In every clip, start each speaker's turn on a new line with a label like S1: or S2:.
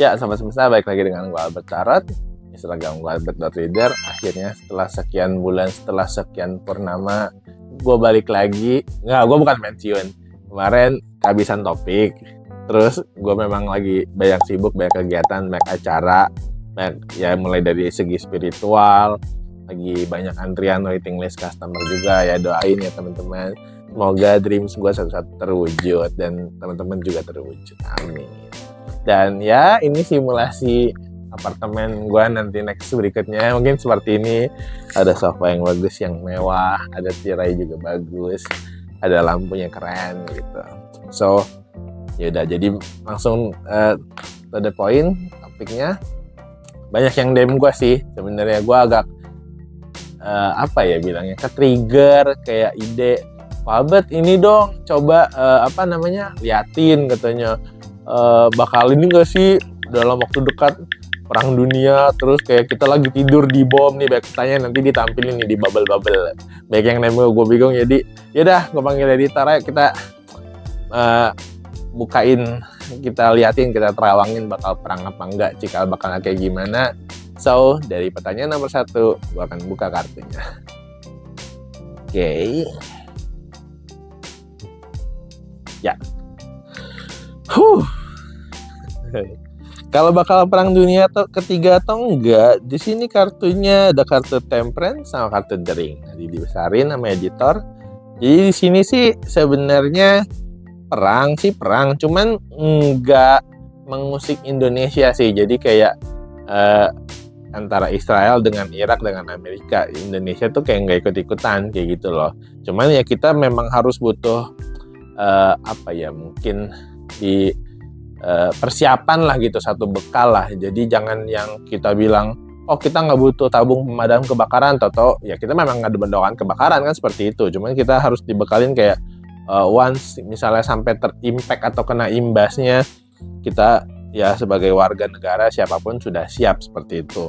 S1: Ya, sobat semesta, balik lagi dengan gue Albert Tarot, Instagram gue Albert.reader. Akhirnya setelah sekian bulan, setelah sekian purnama, gue balik lagi. Nggak, gue bukan pensiun. Kemarin kehabisan topik. Terus gue memang lagi banyak sibuk, banyak kegiatan, banyak acara. Banyak, ya mulai dari segi spiritual, lagi banyak antrian waiting list customer juga. Ya doain ya teman-teman. Semoga dreams gue satu-satu terwujud dan teman-teman juga terwujud. Amin. Dan ya ini simulasi apartemen gue nanti next berikutnya mungkin seperti ini. Ada sofa yang bagus, yang mewah, ada tirai juga bagus, ada lampunya keren gitu. So yaudah, jadi langsung to the point topiknya. Banyak yang DM gue sih sebenarnya. Gue agak apa ya bilangnya, ke-trigger kayak ide, Albert ini dong coba liatin katanya. Bakal ini gak sih dalam waktu dekat perang dunia, terus kayak kita lagi tidur di bom nih, banyak tanya nanti ditampilin nih di bubble-bubble. Baik yang nemu gue bingung, jadi yaudah gue panggil editor aja, kita bukain, kita liatin, kita terawangin bakal perang apa enggak, cikal bakal kayak gimana. So dari pertanyaan nomor 1 gue akan buka kartunya. Oke. Ya. Kalau bakal perang dunia ketiga atau enggak, di sini kartunya ada kartu Temperance sama kartu The Ring. Jadi dibesarin sama editor. Jadi di sini sih sebenarnya perang, cuman enggak mengusik Indonesia sih. Jadi kayak antara Israel dengan Irak dengan Amerika, Indonesia tuh kayak nggak ikut-ikutan kayak gitu loh. Cuman ya kita memang harus butuh mungkin di persiapan lah gitu, satu bekal lah. Jadi jangan yang kita bilang, oh kita nggak butuh tabung pemadam kebakaran, atau ya kita memang nggak ada bendokan kebakaran kan, seperti itu. Cuman kita harus dibekalin kayak once misalnya sampai terimpact atau kena imbasnya, kita ya sebagai warga negara siapapun sudah siap seperti itu.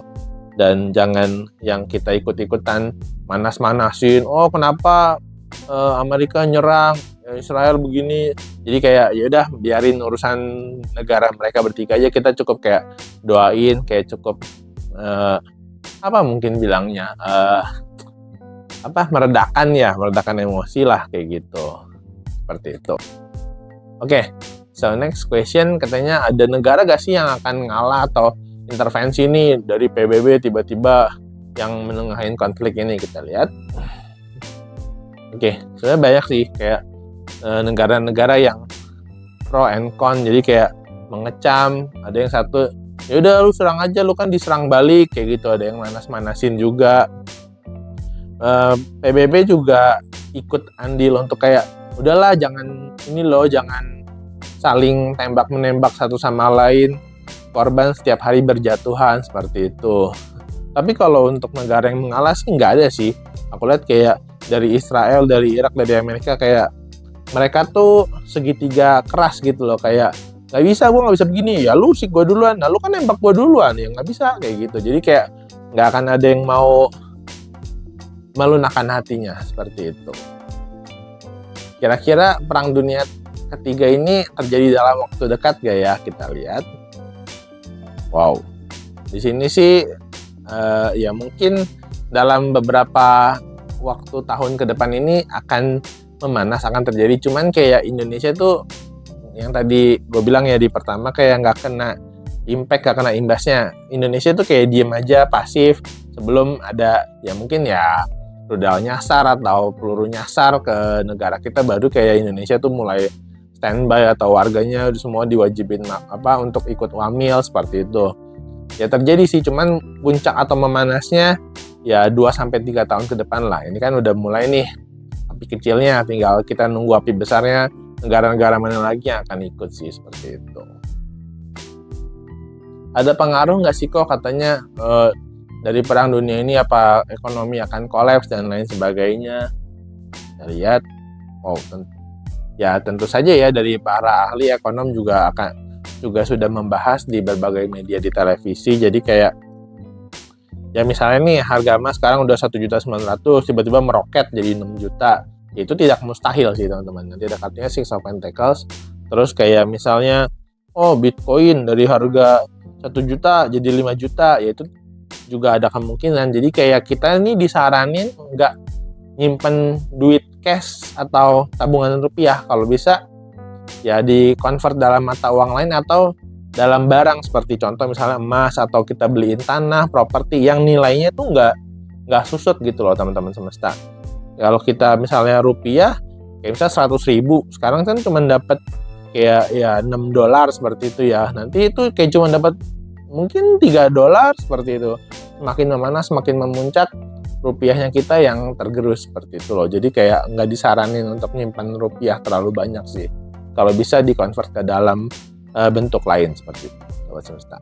S1: Dan jangan yang kita ikut-ikutan manas-manasin, oh kenapa Amerika nyerang, Israel begini. Jadi kayak ya udah biarin urusan negara mereka bertiga aja, kita cukup kayak doain, kayak cukup mungkin bilangnya meredakan emosi lah kayak gitu, seperti itu. Oke, so next question, katanya ada negara gak sih yang akan ngalah atau intervensi nih dari PBB tiba-tiba yang menengahin konflik ini? Kita lihat. Oke, sebenarnya banyak sih kayak negara-negara yang pro and con, jadi kayak mengecam. Ada yang satu, ya udah lu serang aja, lu kan diserang balik kayak gitu. Ada yang manas-manasin juga. PBB juga ikut andil untuk kayak udahlah jangan saling tembak-menembak satu sama lain, korban setiap hari berjatuhan seperti itu. Tapi kalau untuk negara yang mengalah sih nggak ada sih. Aku lihat kayak dari Israel, dari Irak, dari Amerika, kayak mereka tuh segitiga keras gitu loh, kayak gue nggak bisa begini, ya lu sih gue duluan, nah lu kan nembak gue duluan, ya nggak bisa kayak gitu. Jadi kayak nggak akan ada yang mau melunakkan hatinya seperti itu. Kira-kira perang dunia ketiga ini terjadi dalam waktu dekat gak ya? Kita lihat. Wow, di sini sih ya mungkin dalam beberapa waktu tahun ke depan ini akan memanas, akan terjadi. Cuman kayak Indonesia tuh yang tadi gue bilang ya di pertama, kayak nggak kena impact, nggak kena imbasnya. Indonesia tuh kayak diem aja, pasif, sebelum ada ya mungkin ya rudal nyasar atau peluru nyasar ke negara kita, baru kayak Indonesia tuh mulai standby atau warganya semua diwajibin untuk ikut wamil seperti itu. Ya terjadi sih, cuman puncak atau memanasnya ya 2-3 tahun ke depan lah. Ini kan udah mulai nih api kecilnya, tinggal kita nunggu api besarnya, negara-negara mana lagi yang akan ikut sih, seperti itu. Ada pengaruh nggak sih kok katanya dari perang dunia ini, apa ekonomi akan kolaps dan lain sebagainya? Kita lihat. Tentu saja ya, dari para ahli ekonom juga sudah membahas di berbagai media di televisi. Jadi kayak ya misalnya nih harga emas sekarang udah 1.900.000, tiba-tiba meroket jadi 6 juta. Itu tidak mustahil sih teman-teman. Nanti ada kartunya Six of Pentacles. Terus kayak misalnya Bitcoin dari harga 1 juta jadi 5 juta, ya itu juga ada kemungkinan. Jadi kayak kita ini disaranin nggak nyimpen duit cash atau tabungan rupiah, kalau bisa ya di convert dalam mata uang lain atau dalam barang, seperti contoh misalnya emas, atau kita beliin tanah, properti yang nilainya tuh nggak susut gitu loh teman-teman semesta. Kalau kita misalnya rupiah kayak misalnya 100.000, sekarang kan cuma dapat kayak ya $6 seperti itu ya, nanti itu kayak cuma dapat mungkin $3 seperti itu. Semakin memanas, semakin memuncak, rupiahnya kita yang tergerus seperti itu loh. Jadi kayak nggak disaranin untuk nyimpan rupiah terlalu banyak sih. Kalau bisa dikonvert ke dalam bentuk lain seperti itu, sobat semesta.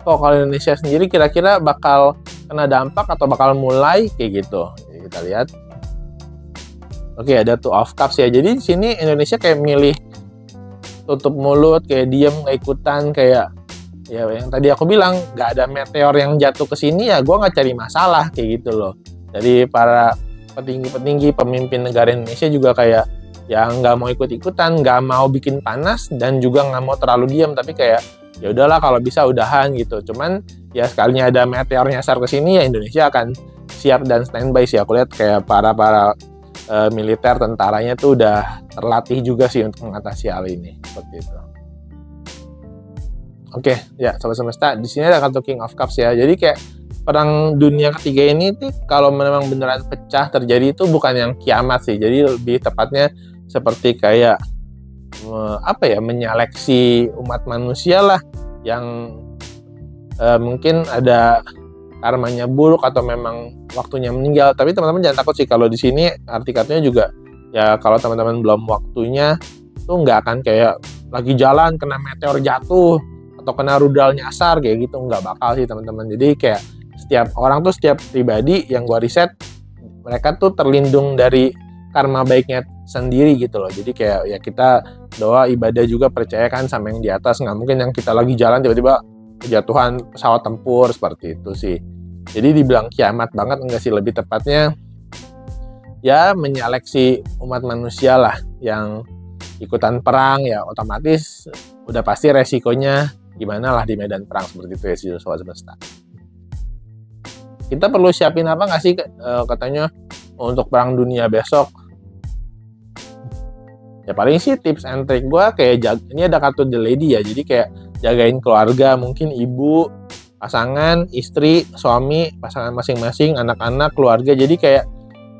S1: Kalau Indonesia sendiri kira-kira bakal kena dampak atau bakal mulai kayak gitu. Jadi kita lihat. Oke, ada Two of Cups ya. Jadi di sini Indonesia kayak milih tutup mulut, kayak diem, nggak ikutan, kayak ya yang tadi aku bilang, nggak ada meteor yang jatuh ke sini ya gue nggak cari masalah kayak gitu loh. Jadi para petinggi-petinggi pemimpin negara Indonesia juga kayak ya nggak mau ikut-ikutan, nggak mau bikin panas, dan juga nggak mau terlalu diam, tapi kayak ya udahlah kalau bisa udahan gitu. Cuman ya sekalinya ada meteor nyasar ke sini ya Indonesia akan siap dan standby sih. Aku lihat kayak para militer, tentaranya tuh udah terlatih juga sih untuk mengatasi hal ini seperti itu. Oke, ya sobat semesta, di sini ada kartu King of Cups ya. Jadi kayak perang dunia ketiga ini tuh kalau memang beneran pecah terjadi itu bukan yang kiamat sih. Jadi lebih tepatnya seperti kayak menyeleksi umat manusia lah yang mungkin ada karmanya buruk atau memang waktunya meninggal. Tapi teman-teman jangan takut sih, kalau di sini arti katanya juga ya kalau teman-teman belum waktunya tuh nggak akan kayak lagi jalan kena meteor jatuh atau kena rudal nyasar kayak gitu, nggak bakal sih teman-teman. Jadi kayak setiap orang tuh, setiap pribadi yang gua riset, mereka tuh terlindung dari karma baiknya sendiri gitu loh. Jadi kayak ya kita doa, ibadah juga, percaya kan sama yang di atas. Nggak mungkin yang kita lagi jalan tiba-tiba kejatuhan pesawat tempur seperti itu sih. Jadi dibilang kiamat banget enggak sih, lebih tepatnya ya menyeleksi umat manusia lah yang ikutan perang, ya otomatis udah pasti resikonya gimana lah di medan perang seperti itu ya sih sobat semesta. Kita perlu siapin apa nggak sih katanya untuk perang dunia besok? Ya paling sih tips and trick gue kayak ini ada kartu The Lady ya, jadi kayak jagain keluarga, mungkin ibu, pasangan, istri, suami, pasangan masing-masing, anak-anak, keluarga. Jadi kayak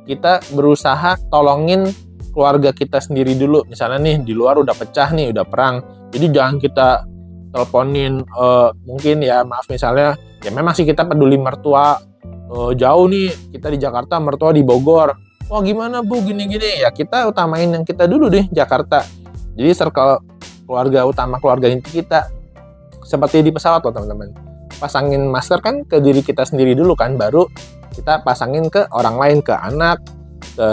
S1: kita berusaha tolongin keluarga kita sendiri dulu. Misalnya nih di luar udah pecah nih, udah perang, jadi jangan kita teleponin mungkin ya maaf misalnya ya memang sih kita peduli mertua jauh nih, kita di Jakarta, mertua di Bogor. Wah gimana bu, gini-gini, ya kita utamain yang kita dulu deh, Jakarta. Jadi circle keluarga utama, keluarga inti kita. Seperti di pesawat loh teman-teman, pasangin masker kan ke diri kita sendiri dulu kan, baru kita pasangin ke orang lain, ke anak, ke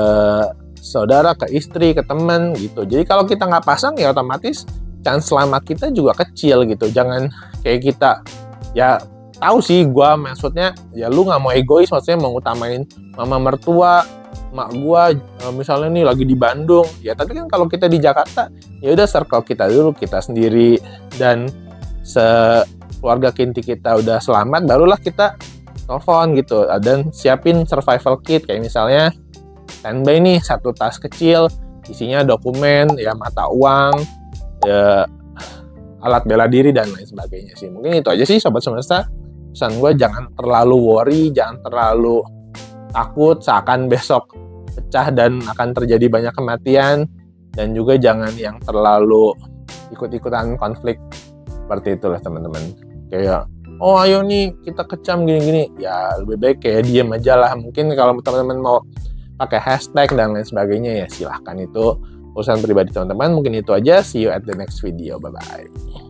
S1: saudara, ke istri, ke teman gitu. Jadi kalau kita nggak pasang ya otomatis chance selamat kita juga kecil gitu. Jangan kayak kita, ya tahu sih gue maksudnya ya lu nggak mau egois, maksudnya mau utamain mama mertua, mak gua misalnya nih lagi di Bandung ya, tapi kan kalau kita di Jakarta ya udah circle kita dulu, kita sendiri dan sekeluarga inti kita udah selamat, barulah kita telepon gitu, dan siapin survival kit kayak misalnya standby nih 1 tas kecil isinya dokumen ya, mata uang ya, alat bela diri dan lain sebagainya sih. Mungkin itu aja sih sobat semesta, pesan gue jangan terlalu worry, jangan terlalu takut seakan besok pecah dan akan terjadi banyak kematian, dan juga jangan yang terlalu ikut-ikutan konflik seperti itulah teman-teman. Kayak oh ayo nih kita kecam gini-gini, ya lebih baik kayak diem aja lah. Mungkin kalau teman-teman mau pakai hashtag dan lain sebagainya ya silahkan, itu urusan pribadi teman-teman. Mungkin itu aja, see you at the next video, bye bye.